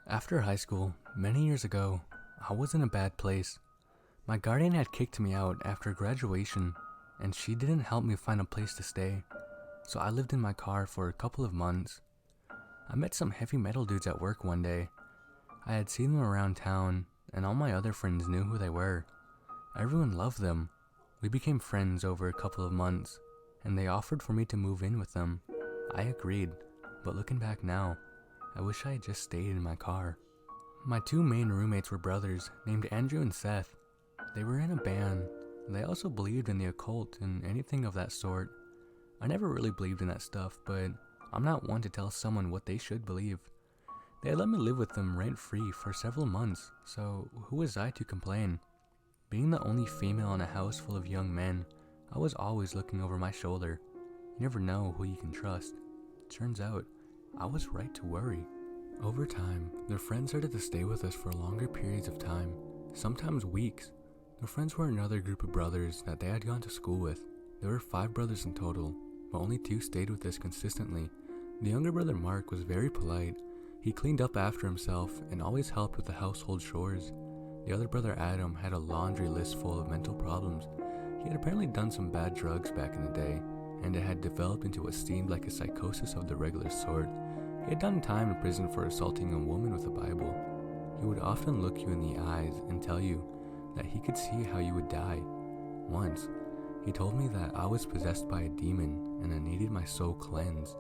After high school, many years ago, I was in a bad place. My guardian had kicked me out after graduation, and she didn't help me find a place to stay, so I lived in my car for a couple of months. I met some heavy metal dudes at work one day. I had seen them around town, and all my other friends knew who they were. Everyone loved them. We became friends over a couple of months, and they offered for me to move in with them. I agreed, but looking back now, I wish I had just stayed in my car. My two main roommates were brothers named Andrew and Seth. They were in a band. They also believed in the occult and anything of that sort. I never really believed in that stuff, but I'm not one to tell someone what they should believe. They had let me live with them rent-free for several months, so who was I to complain? Being the only female in a house full of young men, I was always looking over my shoulder. You never know who you can trust. Turns out, I was right to worry. Over time, their friends started to stay with us for longer periods of time, sometimes weeks. Their friends were another group of brothers that they had gone to school with. There were 5 brothers in total, but only 2 stayed with us consistently. The younger brother Mark was very polite. He cleaned up after himself and always helped with the household chores. The other brother Adam had a laundry list full of mental problems. He had apparently done some bad drugs back in the day, and it had developed into what seemed like a psychosis of the regular sort. He had done time in prison for assaulting a woman with a Bible. He would often look you in the eyes and tell you that he could see how you would die. Once, he told me that I was possessed by a demon and I needed my soul cleansed.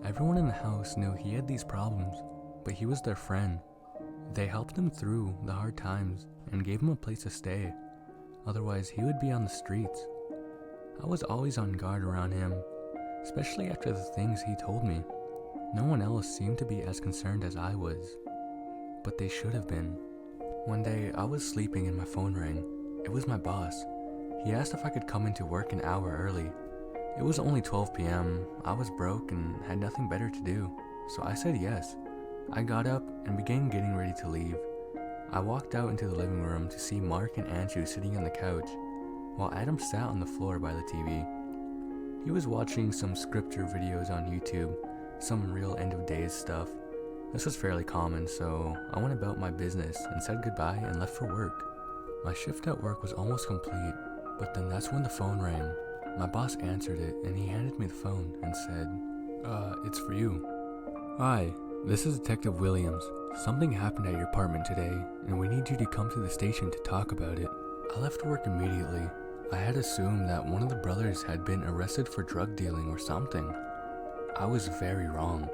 Everyone in the house knew he had these problems, but he was their friend. They helped him through the hard times and gave him a place to stay. Otherwise, he would be on the streets. I was always on guard around him, especially after the things he told me. No one else seemed to be as concerned as I was, but they should have been. One day, I was sleeping and my phone rang. It was my boss. He asked if I could come into work an hour early. It was only 12 p.m. I was broke and had nothing better to do, so I said yes. I got up and began getting ready to leave. I walked out into the living room to see Mark and Andrew sitting on the couch, while Adam sat on the floor by the TV. He was watching some scripture videos on YouTube, some real end of days stuff. This was fairly common, so I went about my business and said goodbye and left for work. My shift at work was almost complete, but then that's when the phone rang. My boss answered it and he handed me the phone and said, it's for you. Hi, this is Detective Williams. Something happened at your apartment today, and we need you to come to the station to talk about it. I left work immediately. I had assumed that one of the brothers had been arrested for drug dealing or something. I was very wrong.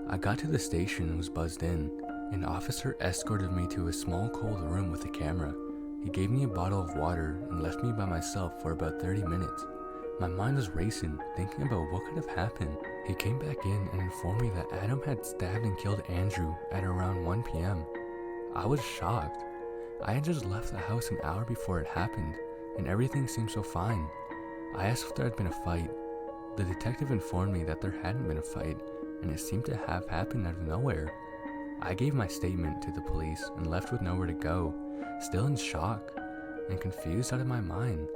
I got to the station and was buzzed in. An officer escorted me to a small cold room with a camera. He gave me a bottle of water and left me by myself for about 30 minutes. My mind was racing, thinking about what could have happened. He came back in and informed me that Adam had stabbed and killed Andrew at around 1 p.m. I was shocked. I had just left the house an hour before it happened, and everything seemed so fine. I asked if there had been a fight. The detective informed me that there hadn't been a fight, and it seemed to have happened out of nowhere. I gave my statement to the police and left with nowhere to go, still in shock and confused out of my mind.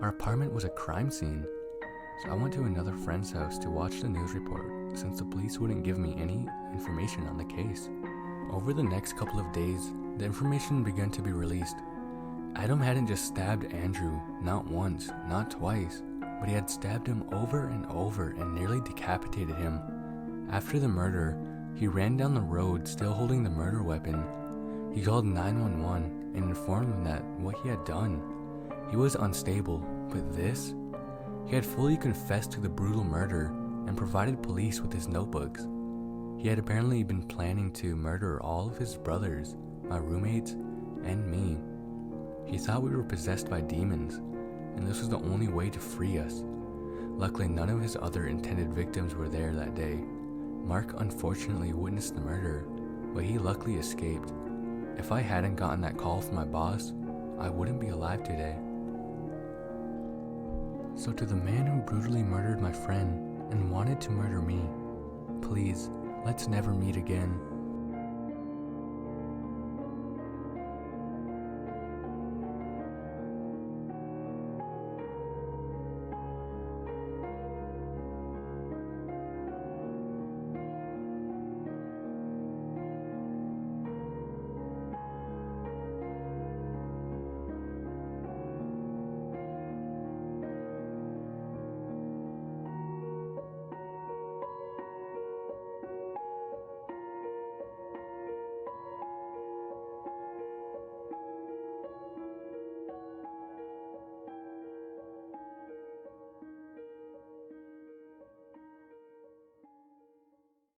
Our apartment was a crime scene, so I went to another friend's house to watch the news report since the police wouldn't give me any information on the case. Over the next couple of days, the information began to be released. Adam hadn't just stabbed Andrew, not once, not twice, but he had stabbed him over and over and nearly decapitated him. After the murder, he ran down the road still holding the murder weapon. He called 911 and informed them that what he had done. He was unstable, but this? He had fully confessed to the brutal murder and provided police with his notebooks. He had apparently been planning to murder all of his brothers, my roommates, and me. He thought we were possessed by demons, and this was the only way to free us. Luckily, none of his other intended victims were there that day. Mark unfortunately witnessed the murder, but he luckily escaped. If I hadn't gotten that call from my boss, I wouldn't be alive today. So to the man who brutally murdered my friend and wanted to murder me, please, let's never meet again.